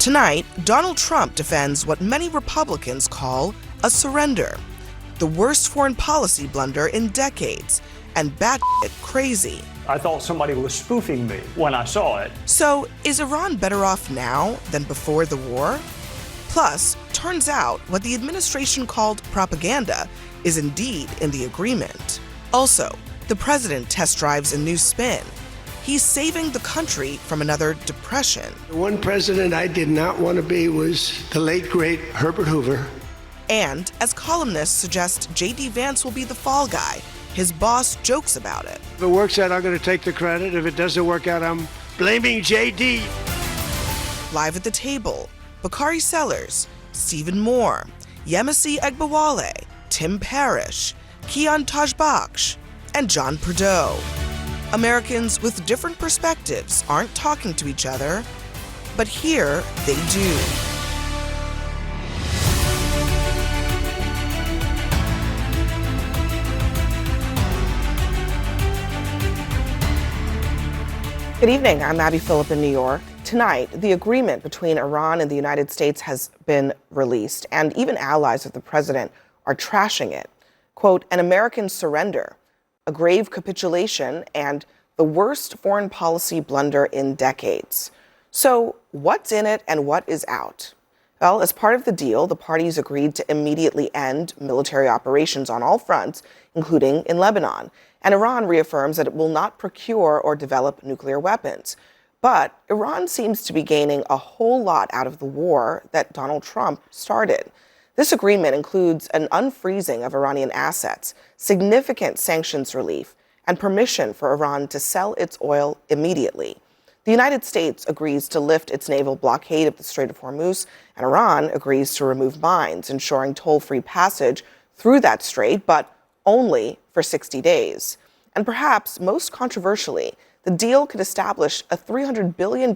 Tonight, Donald Trump defends what many Republicans call a surrender, the worst foreign policy blunder in decades, and batshit crazy. I thought somebody was spoofing me when I saw it. So, is Iran better off now than before the war? Plus, turns out what the administration called propaganda is indeed in the agreement. Also, the president test drives a new spin. He's saving the country from another depression. The one president I did not want to be was the late, great Herbert Hoover. And, as columnists suggest J.D. Vance will be the fall guy, his boss jokes about it. If it works out, I'm going to take the credit. If it doesn't work out, I'm blaming J.D. Live at the table, Bakari Sellers, Stephen Moore, Yemisi Egbawale, Tim Parrish, Kian Tajbakhsh, and John Perdeau. Americans with different perspectives aren't talking to each other, but here they do. Good evening, I'm Abby Phillip in New York. Tonight, the agreement between Iran and the United States has been released, and even allies of the president are trashing it. Quote, an American surrender, a grave capitulation, and the worst foreign policy blunder in decades. So what's in it and what is out? Well, as part of the deal, the parties agreed to immediately end military operations on all fronts, including in Lebanon. And Iran reaffirms that it will not procure or develop nuclear weapons. But Iran seems to be gaining a whole lot out of the war that Donald Trump started. This agreement includes an unfreezing of Iranian assets, significant sanctions relief, and permission for Iran to sell its oil immediately. The United States agrees to lift its naval blockade of the Strait of Hormuz, and Iran agrees to remove mines, ensuring toll-free passage through that strait, but only for 60 days. And perhaps most controversially, the deal could establish a $300 billion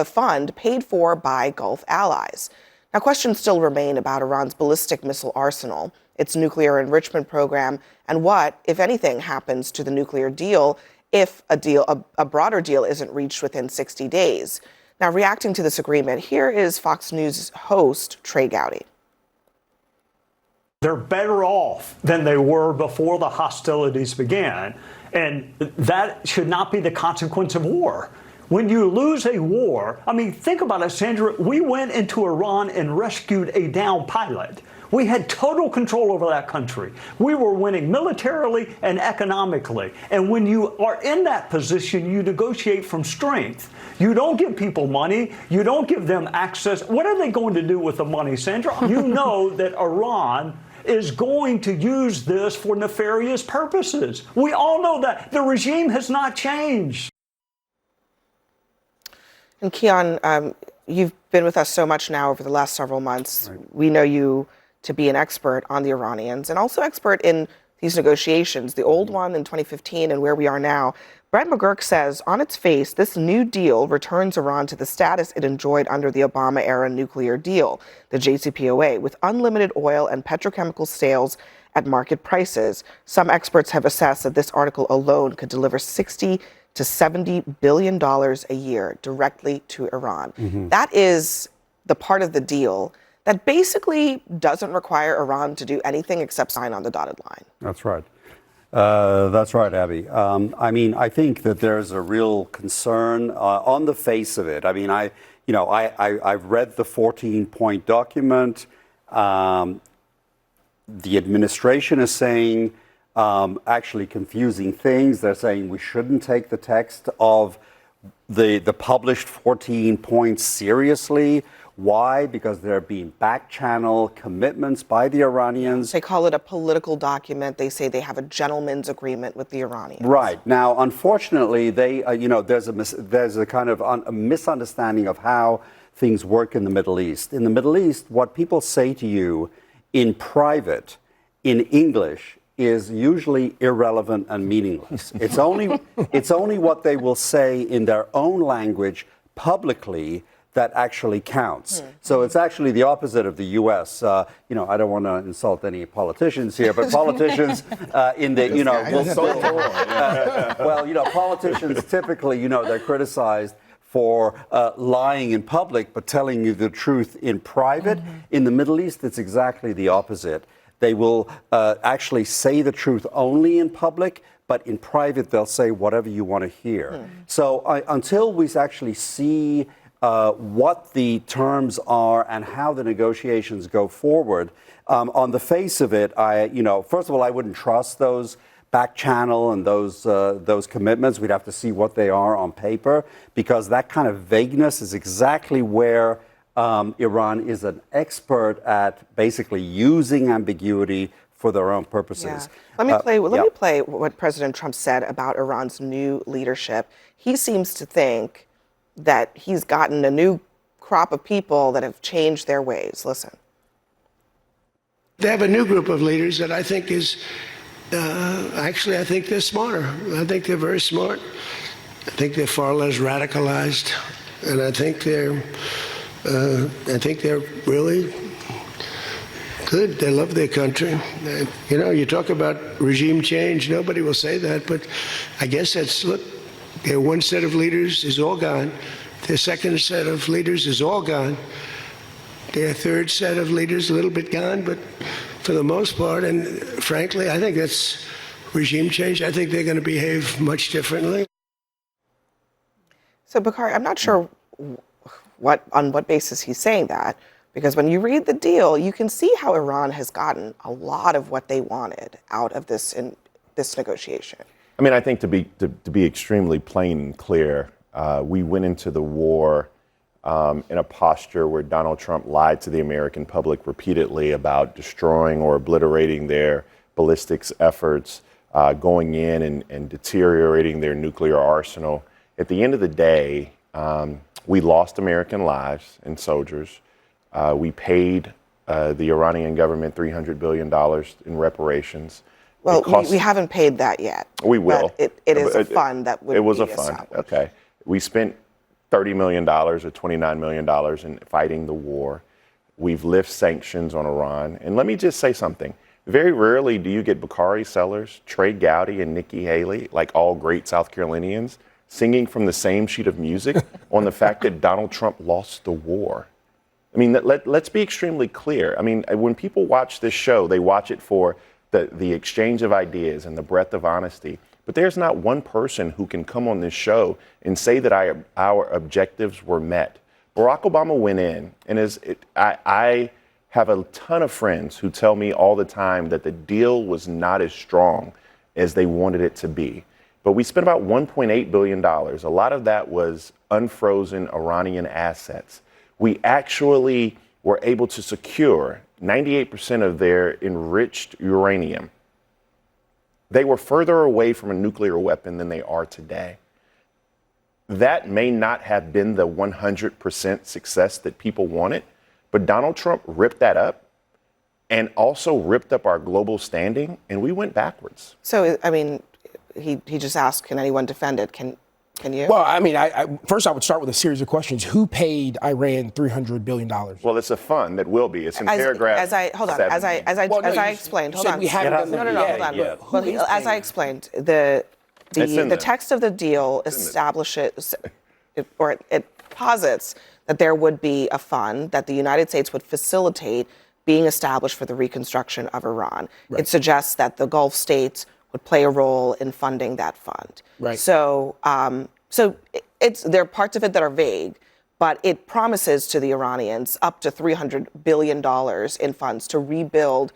fund paid for by Gulf allies. Now, questions still remain about Iran's ballistic missile arsenal, its nuclear enrichment program, and what, if anything, happens to the nuclear deal if a broader deal isn't reached within 60 days. Now, reacting to this agreement, here is Fox News host Trey Gowdy. They're better off than they were before the hostilities began. And that should not be the consequence of war. When you lose a war, I mean, think about it, Sandra. We went into Iran and rescued a downed pilot. We had total control over that country. We were winning militarily and economically. And when you are in that position, you negotiate from strength. You don't give people money. You don't give them access. What are they going to do with the money, Sandra? You know that Iran is going to use this for nefarious purposes. We all know that. The regime has not changed. And Kian, you've been with us so much now over the last several months. Right. We know you to be an expert on the Iranians and also expert in these negotiations, the old one in 2015 and where we are now. Brett McGurk says, on its face, this new deal returns Iran to the status it enjoyed under the Obama-era nuclear deal, the JCPOA, with unlimited oil and petrochemical sales at market prices. Some experts have assessed that this article alone could deliver $60 to $70 billion a year directly to Iran. Mm-hmm. That is the part of the deal that basically doesn't require Iran to do anything except sign on the dotted line. That's right. That's right, Abby. I mean, I think that there's a real concern on the face of it. I mean, I've read the 14-point document. The administration is saying actually confusing things. They're saying we shouldn't take the text of the published 14 points seriously. Why? Because there have been back-channel commitments by the Iranians. They call it a political document. They say they have a gentleman's agreement with the Iranians. Right. Now, unfortunately, there's a kind of a misunderstanding of how things work in the Middle East. In the Middle East, what people say to you in private, in English, is usually irrelevant and meaningless. It's only what they will say in their own language publicly that actually counts. So it's actually the opposite of the U.S. I don't want to insult any politicians here, but politicians politicians typically, they're criticized for lying in public but telling you the truth in private. In the Middle East, it's exactly the opposite. They will actually say the truth only in public, but in private, they'll say whatever you want to hear. So until we actually see what the terms are and how the negotiations go forward, on the face of it, first of all, I wouldn't trust those back channel and those commitments. We'd have to see what they are on paper, because that kind of vagueness is exactly where Iran is an expert at basically using ambiguity for their own purposes. Yeah. Let me play what President Trump said about Iran's new leadership. He seems to think that he's gotten a new crop of people that have changed their ways. Listen. They have a new group of leaders that I think is, actually, I think they're smarter. I think they're very smart. I think they're far less radicalized, and I think they're really good. They love their country. You talk about regime change. Nobody will say that, but I guess look, their one set of leaders is all gone. Their second set of leaders is all gone. Their third set of leaders a little bit gone, but for the most part, and frankly, I think that's regime change. I think they're going to behave much differently. So, Bakari, I'm not sure on what basis he's saying that, because when you read the deal, you can see how Iran has gotten a lot of what they wanted out of this negotiation. I mean, I think to be extremely plain and clear, we went into the war in a posture where Donald Trump lied to the American public repeatedly about destroying or obliterating their ballistics efforts, going in and deteriorating their nuclear arsenal. At the end of the day, we lost American lives and soldiers. We paid the Iranian government $300 billion in reparations. Well, we haven't paid that yet. We will. It is a fund that would be established. It was a fund, okay. We spent $30 million or $29 million in fighting the war. We've lifted sanctions on Iran. And let me just say something. Very rarely do you get Bakari Sellers, Trey Gowdy, and Nikki Haley, like all great South Carolinians, singing from the same sheet of music on the fact that Donald Trump lost the war. I mean, let's be extremely clear. I mean, when people watch this show, they watch it for the exchange of ideas and the breadth of honesty. But there's not one person who can come on this show and say that our objectives were met. Barack Obama went in, and I have a ton of friends who tell me all the time that the deal was not as strong as they wanted it to be. But we spent about $1.8 billion. A lot of that was unfrozen Iranian assets. We actually were able to secure 98% of their enriched uranium. They were further away from a nuclear weapon than they are today. That may not have been the 100% success that people wanted, but Donald Trump ripped that up and also ripped up our global standing, and we went backwards. So, I mean, he just asked, can anyone defend it? Can you? Well, I mean, first I would start with a series of questions. Who paid Iran $300 billion? Well, it's a fund that will be. It's in paragraph. As I explained, hold on. We haven't done that. No, hold on. Yeah. Well, as I explained, the text of the deal establishes, or it posits that there would be a fund that the United States would facilitate being established for the reconstruction of Iran. Right. It suggests that the Gulf states would play a role in funding that fund. Right. So, there are parts of it that are vague, but it promises to the Iranians up to $300 billion in funds to rebuild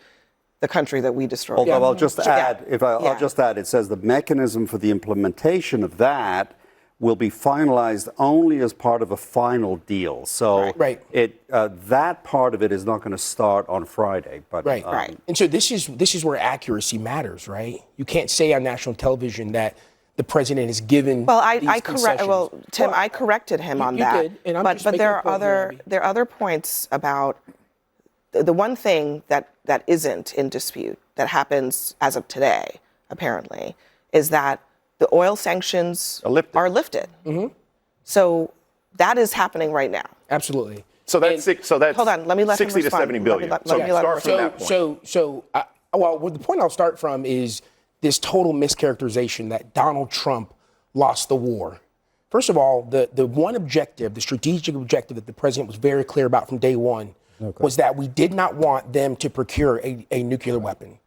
the country that we destroyed. Although I'll just add, I'll just add, it says the mechanism for the implementation of that will be finalized only as part of a final deal. So that part of it is not going to start on Friday. But, right. And so this is where accuracy matters, right? You can't say on national television that the president is given. Well, Tim, I corrected him on that. You did, and I'm but there are other points about the one thing that isn't in dispute that happens as of today, apparently, is that the oil sanctions are lifted. Mm-hmm. So that is happening right now. Absolutely. So that's hold on. Let me let 60 him respond. to 70 billion. Start from that point. The point I'll start from is this total mischaracterization that Donald Trump lost the war. First of all, the one objective, the strategic objective that the president was very clear about from day one was that we did not want them to procure a nuclear weapon.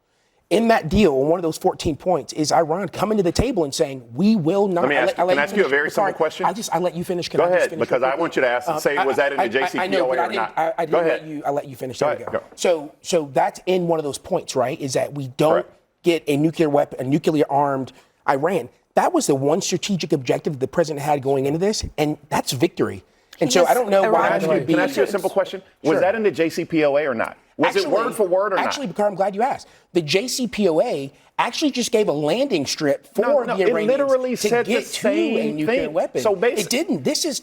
In that deal, one of those 14 points is Iran coming to the table and saying, we will not. Let me ask, can I ask you a very simple question? I let you finish. Go ahead, because I want you to ask, say, was that in the JCPOA I know, but or not? I let you finish. There we go. So that's in one of those points, right? Is that we don't get a nuclear weapon, a nuclear armed Iran. That was the one strategic objective the president had going into this, and that's victory. And so I don't know why it would be. Can I ask you a simple question? Was that in the JCPOA or not? Was it word for word or not? Actually, Bakari, I'm glad you asked. The JCPOA actually just gave a landing strip for the Iranians it literally to said get the to a nuclear thing. weapon. So it didn't. This is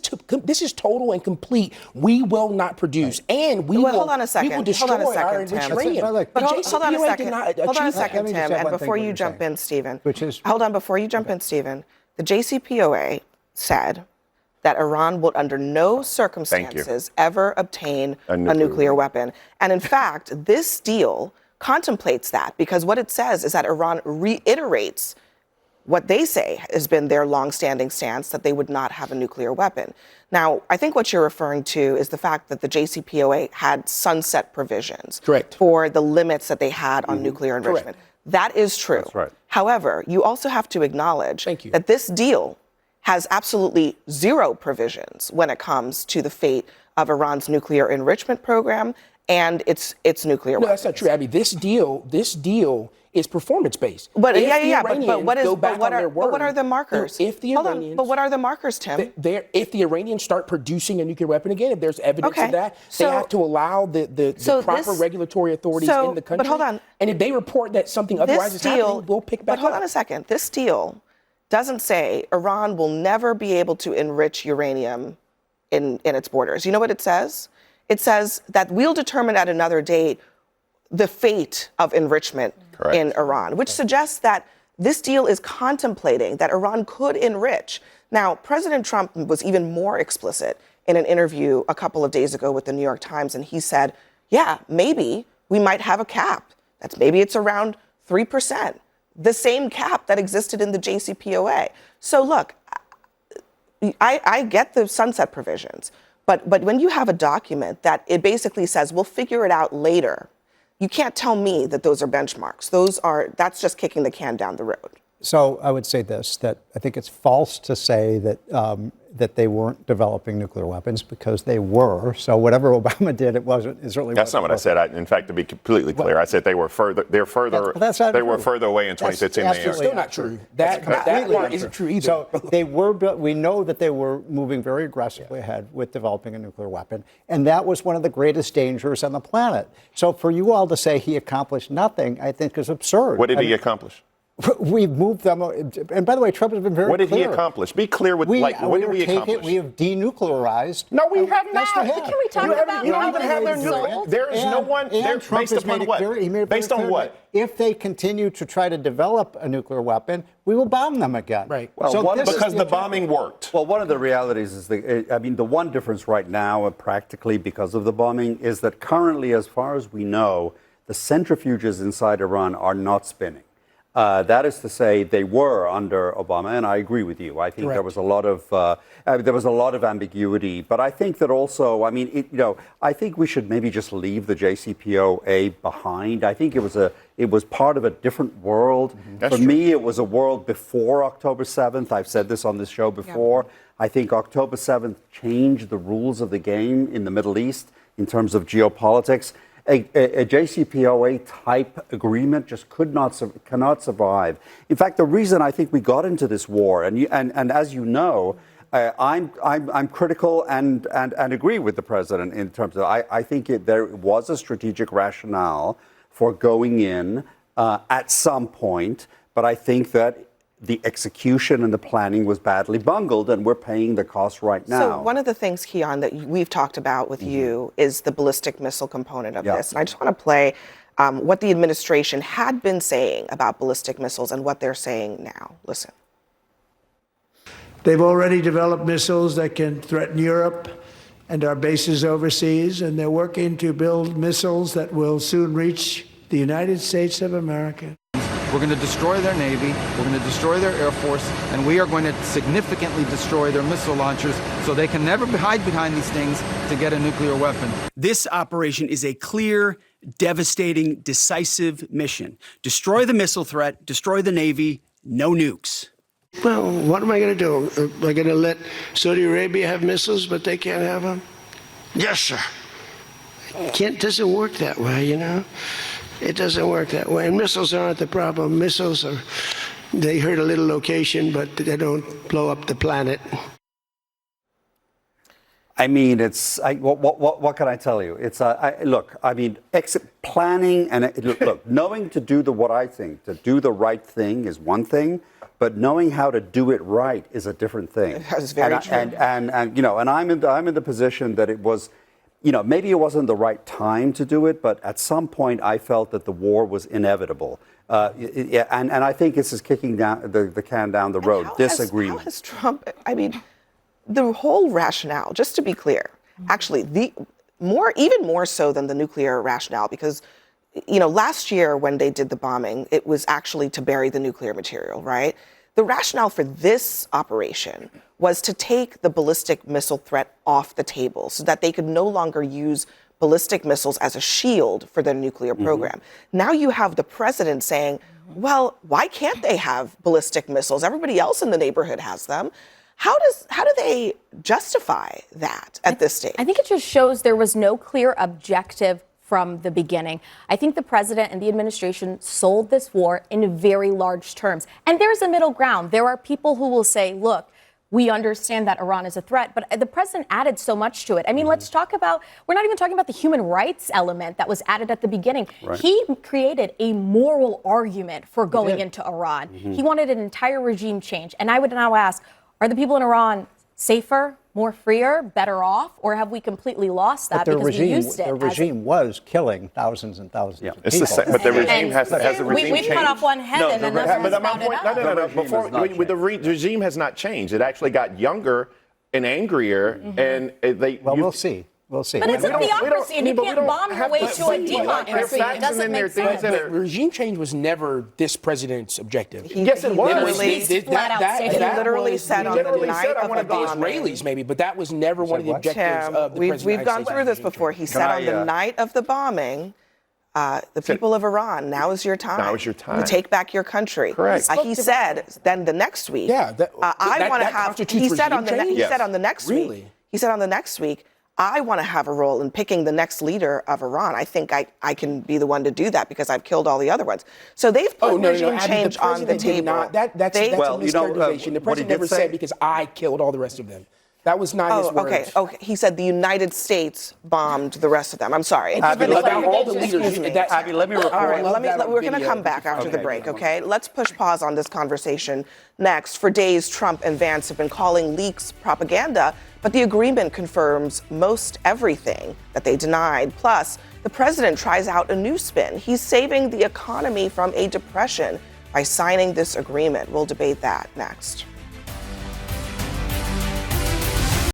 total and complete. We will not produce, and we will. Hold on a second. We will destroy our enriched uranium. But hold on a second. Hold on a second, Tim. And before you jump in, Stephen. Hold on before you jump in, Stephen. The JCPOA said that Iran will under no circumstances ever obtain a nuclear weapon. And in fact, this deal contemplates that, because what it says is that Iran reiterates what they say has been their longstanding stance, that they would not have a nuclear weapon. Now, I think what you're referring to is the fact that the JCPOA had sunset provisions for the limits that they had on nuclear enrichment. That is true. That's right. However, you also have to acknowledge that this deal has absolutely zero provisions when it comes to the fate of Iran's nuclear enrichment program and its nuclear weapons. No, that's not true, Abby. This deal is performance-based. But but what are the markers? If the Iranians, but what are the markers, Tim? If the Iranians start producing a nuclear weapon again, if there's evidence of that, they have to allow the proper regulatory authorities in the country. But hold on. And if they report that something otherwise is happening, we'll pick back up. But hold on a second. This deal doesn't say Iran will never be able to enrich uranium in its borders. You know what it says? It says that we'll determine at another date the fate of enrichment in Iran, which suggests that this deal is contemplating that Iran could enrich. Now, President Trump was even more explicit in an interview a couple of days ago with the New York Times, and he said, yeah, maybe we might have a cap. Maybe it's around 3%. The same cap that existed in the JCPOA. So look, I get the sunset provisions, but when you have a document that it basically says, we'll figure it out later, you can't tell me that those are benchmarks. That's just kicking the can down the road. So I would say this, that I think it's false to say that that they weren't developing nuclear weapons, because they were. So whatever Obama did, it certainly That's not what I said. In fact, to be completely clear, I said they were further. They were further away in 2015 than they are. That's still not true. That part isn't true either. So they were. We know that they were moving very aggressively ahead with developing a nuclear weapon, and that was one of the greatest dangers on the planet. So for you all to say he accomplished nothing, I think is absurd. What did he accomplish? We've moved them, and by the way, Trump has been very clear. What did he accomplish? Be clear with, what did we accomplish? We have denuclearized. No, we have not. Yes, we have. Can we talk about you don't even have their nuclear. There is no one. Trump based upon what? Based on what? If they continue to try to develop a nuclear weapon, we will bomb them again. Right. Well, so because the bombing worked. Well, one of the realities is the one difference right now, practically because of the bombing, is that currently, as far as we know, the centrifuges inside Iran are not spinning. That is to say, they were under Obama, and I agree with you. I think there was a lot of ambiguity, but I think that also, I think we should maybe just leave the JCPOA behind. I think it was part of a different world. For me, it was a world before October 7th. I've said this on this show before. Yeah. I think October 7th changed the rules of the game in the Middle East in terms of geopolitics. A JCPOA type agreement just cannot survive. In fact, the reason I think we got into this war, and as you know, I'm critical and agree with the president in terms of I think there was a strategic rationale for going in at some point, but I think that the execution and the planning was badly bungled, and we're paying the cost right now. So one of the things, Keon, that we've talked about with you is the ballistic missile component of this. And I just want to play what the administration had been saying about ballistic missiles and what they're saying now. Listen. They've already developed missiles that can threaten Europe and our bases overseas, and they're working to build missiles that will soon reach the United States of America. We're going to destroy their Navy, we're going to destroy their Air Force, and we are going to significantly destroy their missile launchers so they can never hide behind these things to get a nuclear weapon. This operation is a clear, devastating, decisive mission. Destroy the missile threat, destroy the Navy, no nukes. Well, what am I going to do? Am I going to let Saudi Arabia have missiles, but they can't have them? Yes, sir. Doesn't work that way, you know? It doesn't work that way. And missiles aren't the problem. Missiles they hurt a little location, but they don't blow up the planet. I mean, what can I tell you? It's look. I mean, planning and look, knowing to do to do the right thing is one thing, but knowing how to do it right is a different thing. That's very true. And you know, and I'm in the position that it was, you know, maybe it wasn't the right time to do it, but at some point I felt that the war was inevitable. And I think this is kicking down the can down the road. Disagreement. How has Trump? I mean, the whole rationale, just to be clear, actually, even more so than the nuclear rationale, because, you know, last year when they did the bombing, it was actually to bury the nuclear material, right? The rationale for this operation was to take the ballistic missile threat off the table so that they could no longer use ballistic missiles as a shield for their nuclear program. Now you have the president saying, well, why can't they have ballistic missiles? Everybody else in the neighborhood has them. How do they justify that at this stage? I think it just shows there was no clear objective from the beginning. I think the president and the administration sold this war in very large terms. And there's a middle ground. There are people who will say, look, we understand that Iran is a threat, but the president added so much to it. I mean, let's talk about, we're not even talking about the human rights element that was added at the beginning. Right. He created a moral argument for going into Iran. He wanted an entire regime change. And I would now ask, are the people in Iran safer, more freer, better off, or have we completely lost that because we used it? The regime was killing thousands and thousands of people. But the regime has the regime we've cut off one head and another has sprouted up. The regime has not changed. It actually got younger and angrier, and we'll see. We'll see. But it's a theocracy, and you can't bomb your way to a democracy. It doesn't make sense. But regime change was never this president's objective. Yes, it was. He literally said on the night of the bombing. Israelis, maybe, but that was never one of the objectives of the president. We've gone through this before. He said on the night of the bombing, the people of Iran, now is your time. Now is your time. You take back your country. Correct. He said then the next week. Yeah, I want to have. He said on the next week. Really? He said on the next week, I want to have a role in picking the next leader of Iran. I think I can be the one to do that because I've killed all the other ones. So they've put regime change on the table. That's a mischaracterization. The president never said because I killed all the rest of them. That was not his words. Okay. He said the United States bombed the rest of them. I'm sorry. Abby, all the leaders. Abby, let me report. All right, we're going to come back after the break, okay? Let's push pause on this conversation next. For days, Trump and Vance have been calling leaks propaganda, but the agreement confirms most everything that they denied. Plus, the president tries out a new spin. He's saving the economy from a depression by signing this agreement. We'll debate that next.